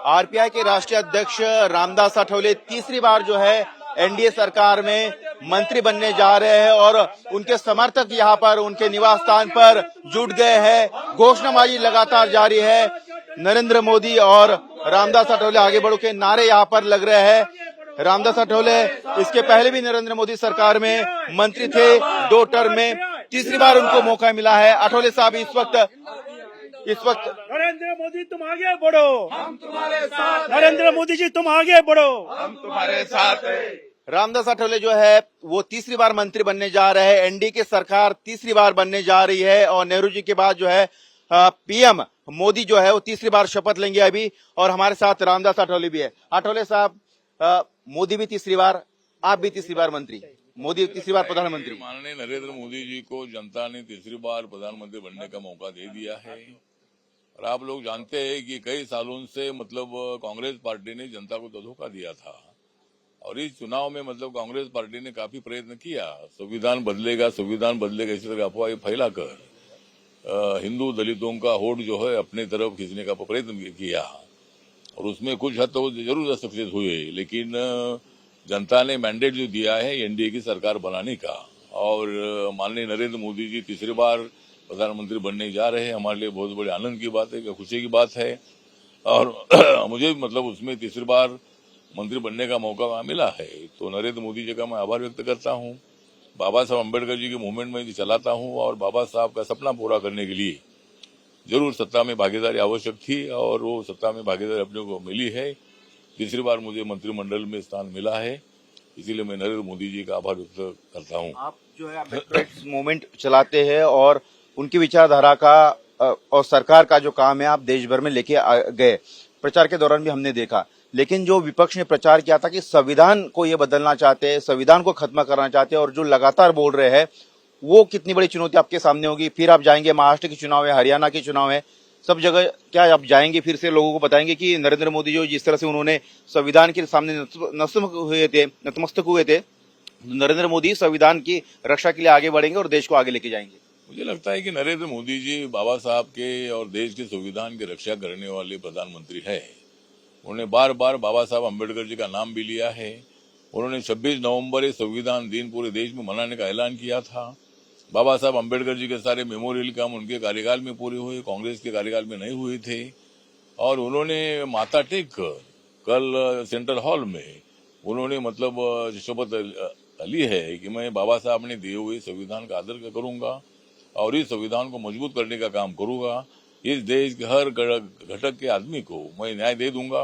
RPI के राष्ट्रीय अध्यक्ष रामदास आठवले तीसरी बार जो है एनडीए सरकार में मंत्री बनने जा रहे हैं और उनके समर्थक यहां पर उनके निवास स्थान पर जुट गए हैं। घोषणाबाजी लगातार जारी है। नरेंद्र मोदी और रामदास आठवले आगे बढ़ो के नारे यहां पर लग रहे हैं। रामदास आठवले इसके पहले भी नरेंद्र मोदी सरकार में मंत्री थे 2 टर्म में, तीसरी बार उनको मौका मिला है। आठवले साहब इस वक्त नरेंद्र मोदी तुम आगे बढ़ो, हम तुम्हारे साथ, नरेंद्र मोदी जी तुम आगे बढ़ो, हम तुम्हारे साथ है। रामदास आठवले जो है वो तीसरी बार मंत्री बनने जा रहे हैं। एनडीए की सरकार तीसरी बार बनने जा रही है और नेहरू जी के बाद जो है पीएम मोदी जो है वो तीसरी बार शपथ लेंगे अभी। और हमारे साथ रामदास आठवले भी है। आठवले साहब, मोदी भी तीसरी बार, आप भी तीसरी बार मंत्री, मोदी तीसरी बार प्रधानमंत्री। माननीय नरेंद्र मोदी जी को जनता ने तीसरी बार प्रधानमंत्री बनने का मौका दे दिया है। और आप लोग जानते हैं कि कई सालों से मतलब कांग्रेस पार्टी ने जनता को तो धोखा दिया था और इस चुनाव में मतलब कांग्रेस पार्टी ने काफी प्रयत्न किया, संविधान बदलेगा इसी तरह अफवाह फैलाकर हिंदू दलितों का वोट जो है अपने तरफ खींचने का प्रयत्न किया और उसमें कुछ हद तो जरूर सक्सेस हुए। लेकिन जनता ने मैंडेट जो दिया है एनडीए की सरकार बनाने का और माननीय नरेंद्र मोदी जी तीसरी बार प्रधानमंत्री बनने जा रहे हैं, हमारे लिए बहुत बड़े आनंद की बात है, खुशी की बात है। और मुझे मतलब उसमें तीसरी बार मंत्री बनने का मौका मिला है तो नरेंद्र मोदी जी का मैं आभार व्यक्त करता हूं। बाबा साहब अम्बेडकर जी के मूवमेंट में चलाता हूं और बाबा साहब का सपना पूरा करने के लिए जरूर सत्ता में भागीदारी आवश्यक थी और वो सत्ता में भागीदारी अपने को मिली है। तीसरी बार मुझे मंत्रिमंडल में स्थान मिला है, इसीलिए मैं नरेंद्र मोदी जी का आभार व्यक्त करता हूं। आप जो है अम्बेडकर मूवमेंट चलाते हैं और उनकी विचारधारा का और सरकार का जो काम है आप देश भर में लेके गए। प्रचार के दौरान भी हमने देखा, लेकिन जो विपक्ष ने प्रचार किया था कि संविधान को ये बदलना चाहते हैं, संविधान को खत्म करना चाहते हैं और जो लगातार बोल रहे हैं, वो कितनी बड़ी चुनौती आपके सामने होगी? फिर आप जाएंगे, महाराष्ट्र के चुनाव है, हरियाणा के चुनाव है, सब जगह क्या आप जाएंगे फिर से लोगों को बताएंगे कि नरेंद्र मोदी जो जिस तरह से उन्होंने संविधान के सामने नतमस्तक हुए थे, नरेंद्र मोदी संविधान की रक्षा के लिए आगे बढ़ेंगे और देश को आगे लेके जाएंगे? मुझे लगता है कि नरेंद्र मोदी जी बाबा साहब के और देश के संविधान की रक्षा करने वाले प्रधानमंत्री है। उन्होंने बार बार बाबा साहब अम्बेडकर जी का नाम भी लिया है। उन्होंने 26 नवंबर संविधान दिन पूरे देश में मनाने का ऐलान किया था। बाबा साहब अम्बेडकर जी के सारे मेमोरियल काम उनके कार्यकाल में पूरे हुए, कांग्रेस के कार्यकाल में नहीं हुए थे। और उन्होंने माथा टेक कर कल सेंट्रल हॉल में उन्होंने मतलब शपथ ली है कि मैं बाबा साहब ने दिए हुए संविधान का आदर करूंगा और इस संविधान को मजबूत करने का काम करूंगा। इस देश के हर घटक के आदमी को मैं न्याय दे दूंगा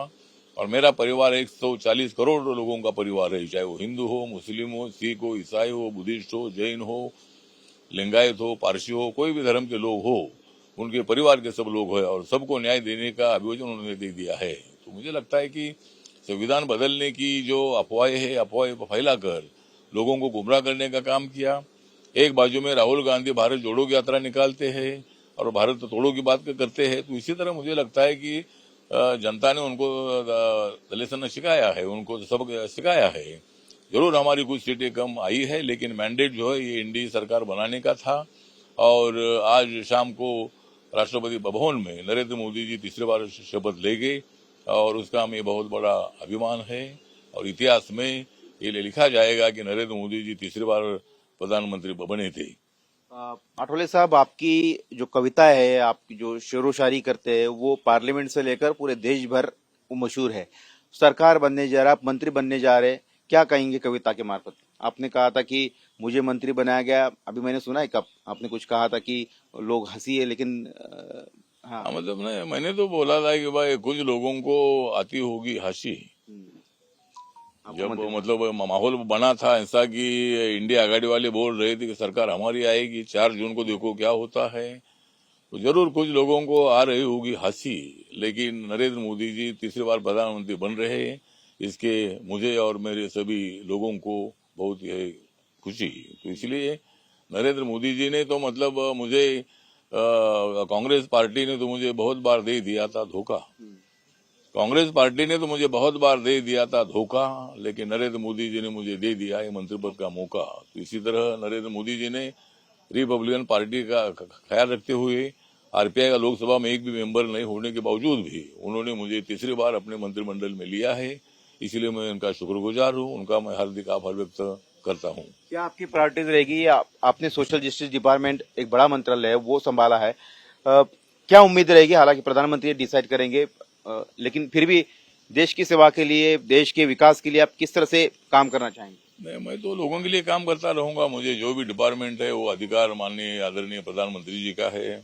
और मेरा परिवार 140 करोड़ लोगों का परिवार है, चाहे वो हिंदू हो, मुस्लिम हो, सिख हो, ईसाई हो, बुद्धिस्ट हो, जैन हो, लिंगायत हो, पारसी हो, कोई भी धर्म के लोग हो, उनके परिवार के सब लोग हैं और सबको न्याय देने का अभिवचन उन्होंने दे दिया है। तो मुझे लगता है कि संविधान बदलने की जो अफवाहें है, अफवाहें फैलाकर लोगों को गुमराह करने का काम किया। एक बाजू में राहुल गांधी भारत जोड़ो की यात्रा निकालते हैं और भारत तोड़ो की बात करते हैं, तो इसी तरह मुझे लगता है कि जनता ने उनको दलेसन सिखाया है, उनको सबक सिखाया है। जरूर हमारी कुछ सीटें कम आई है, लेकिन मैंडेट जो है ये एनडीए सरकार बनाने का था और आज शाम को राष्ट्रपति भवन में नरेंद्र मोदी जी तीसरी बार शपथ लेंगे और उसका हमें बहुत बड़ा अभिमान है और इतिहास में ये लिखा जाएगा कि नरेंद्र मोदी जी तीसरी बार प्रधानमंत्री बने थे। आठवले साहब, आपकी जो कविता है, आप जो शेरो शायरी करते हैं, वो पार्लियामेंट से लेकर पूरे देश भर मशहूर है। सरकार बनने जा रहा, आप मंत्री बनने जा रहे, क्या कहेंगे कविता के मार्फत? आपने कहा था कि मुझे मंत्री बनाया गया, अभी मैंने सुना है कब आपने कुछ कहा था कि लोग हंसी है, लेकिन हाँ मतलब मैंने तो बोला था कि भाई कुछ लोगों को आती होगी हंसी। जब मतलब माहौल बना था ऐसा कि इंडिया आघाड़ी वाले बोल रहे थे कि सरकार हमारी आएगी, 4 जून को देखो क्या होता है, तो जरूर कुछ लोगों को आ रही होगी हंसी। लेकिन नरेंद्र मोदी जी तीसरी बार प्रधानमंत्री बन रहे हैं, इसके मुझे और मेरे सभी लोगों को बहुत खुशी। तो इसलिए नरेंद्र मोदी जी ने तो मतलब मुझे कांग्रेस पार्टी ने तो मुझे बहुत बार दे दिया था धोखा, कांग्रेस पार्टी ने तो मुझे बहुत बार दे दिया था धोखा, लेकिन नरेंद्र मोदी जी ने मुझे दे दिया है मंत्री पद का मौका। तो इसी तरह नरेंद्र मोदी जी ने रिपब्लिकन पार्टी का ख्याल रखते हुए आरपीआई का लोकसभा में एक भी मेंबर नहीं होने के बावजूद भी उन्होंने मुझे तीसरी बार अपने मंत्रिमंडल में लिया है। इसलिए मैं उनका शुक्रगुजार हूं, उनका मैं हार्दिक आभार व्यक्त करता हूं। क्या आपकी प्रायोरिटीज रहेगी? आपने सोशल जस्टिस डिपार्टमेंट एक बड़ा मंत्रालय है वो संभाला है, क्या उम्मीद रहेगी? हालांकि प्रधानमंत्री डिसाइड करेंगे, लेकिन फिर भी देश की सेवा के लिए, देश के विकास के लिए आप किस तरह से काम करना चाहेंगे? नहीं, मैं तो लोगों के लिए काम करता रहूंगा। मुझे जो भी डिपार्टमेंट है वो अधिकार माननीय आदरणीय प्रधानमंत्री जी का है,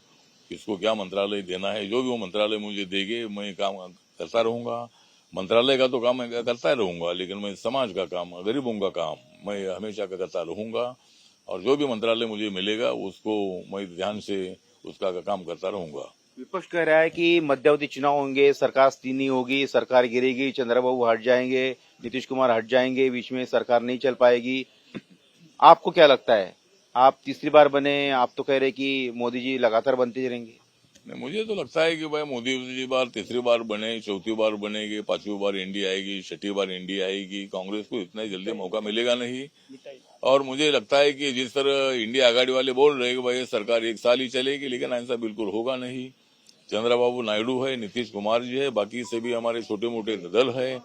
किसको क्या मंत्रालय देना है, जो भी वो मंत्रालय मुझे देंगे मैं काम करता रहूंगा। मंत्रालय का तो काम मैं करता रहूंगा, लेकिन मैं समाज का काम, गरीबों का काम मैं हमेशा करता रहूंगा। और जो भी मंत्रालय मुझे मिलेगा उसको मैं ध्यान से उसका काम करता रहूंगा। विपक्ष कह रहा है कि मध्यावधि चुनाव होंगे, सरकार स्थिर होगी, सरकार गिरेगी, चंद्रबाबू हट जाएंगे, नीतीश कुमार हट जाएंगे, बीच में सरकार नहीं चल पाएगी। आपको क्या लगता है? आप तीसरी बार बने, आप तो कह रहे कि मोदी जी लगातार बनते रहेंगे। नहीं, मुझे तो लगता है कि भाई मोदी जी बार तीसरी बार बने, चौथी बार बनेगी, पांचवी बार इंडिया आएगी, छठी बार इंडिया आएगी। कांग्रेस को इतना जल्दी मौका मिलेगा नहीं। और मुझे लगता है कि जिस तरह इंडिया आघाड़ी वाले बोल रहे हैं कि भाई सरकार एक साल ही चलेगी, लेकिन ऐसा बिल्कुल होगा नहीं। चंद्रबाबू नायडू है, नीतीश कुमार जी है, बाकी से भी हमारे छोटे मोटे दल है।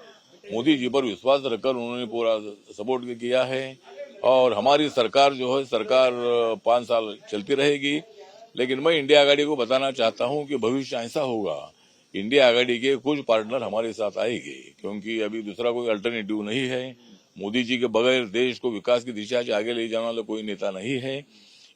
मोदी जी पर विश्वास रखकर उन्होंने पूरा सपोर्ट किया है। और हमारी सरकार जो है, सरकार 5 साल चलती रहेगी। लेकिन मैं इंडिया आघाड़ी को बताना चाहता हूं कि भविष्य ऐसा होगा, इंडिया आघाड़ी के कुछ पार्टनर हमारे साथ आएंगे, क्योंकि अभी दूसरा कोई अल्टरनेटिव नहीं है। मोदी जी के बगैर देश को विकास की दिशा से आगे ले जाने वाला कोई नेता नहीं है।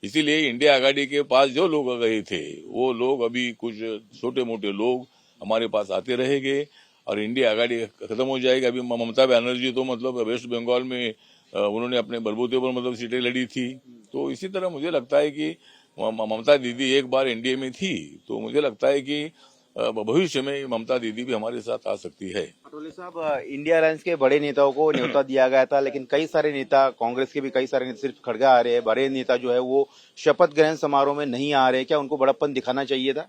इसीलिए इंडिया आघाड़ी के पास जो लोग गए थे वो लोग अभी कुछ छोटे मोटे लोग हमारे पास आते रहेंगे और इंडिया आघाड़ी खत्म हो जाएगी। अभी ममता बनर्जी तो मतलब वेस्ट बंगाल में उन्होंने अपने बलबूते पर मतलब सीटें लड़ी थी। तो इसी तरह मुझे लगता है कि ममता दीदी एक बार एनडीए में थी, तो मुझे लगता है कि भविष्य में ममता दीदी भी हमारे साथ आ सकती है। पटोले साहब, इंडिया अलायंस के बड़े नेताओं को न्योता दिया गया था, लेकिन कई सारे नेता, कांग्रेस के भी कई सारे नेता सिर्फ खड़गा आ रहे हैं, बड़े नेता जो है वो शपथ ग्रहण समारोह में नहीं आ रहे। क्या उनको बड़प्पन दिखाना चाहिए था?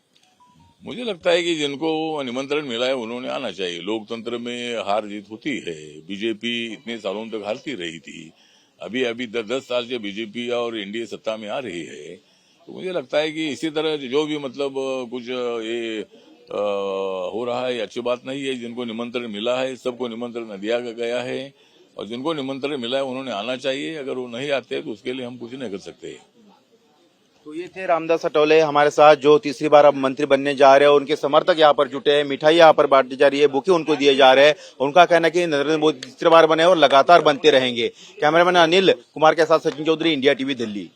मुझे लगता है कि जिनको निमंत्रण मिला है उन्होंने आना चाहिए। लोकतंत्र में हार जीत होती है। बीजेपी इतने सालों तक हारती रही थी, अभी अभी 10 साल से बीजेपी और एनडीए सत्ता में आ रही है। तो मुझे लगता है कि इसी तरह जो भी मतलब कुछ ये हो रहा है, अच्छी बात नहीं है। जिनको निमंत्रण मिला है सबको निमंत्रण दिया गया है, और जिनको निमंत्रण मिला है उन्होंने आना चाहिए। अगर वो नहीं आते तो उसके लिए हम कुछ नहीं कर सकते। तो ये थे रामदास अठौले हमारे साथ, जो तीसरी बार अब मंत्री बनने जा रहे हैं। उनके समर्थक यहाँ पर जुटे हैं, मिठाई यहाँ पर बांटी जा रही है, बुके उनको दिए जा रहे हैं। उनका कहना है कि नरेंद्र मोदी तीसरी बार बने और लगातार बनते रहेंगे। कैमरामैन अनिल कुमार के साथ सचिन चौधरी, इंडिया टीवी, दिल्ली।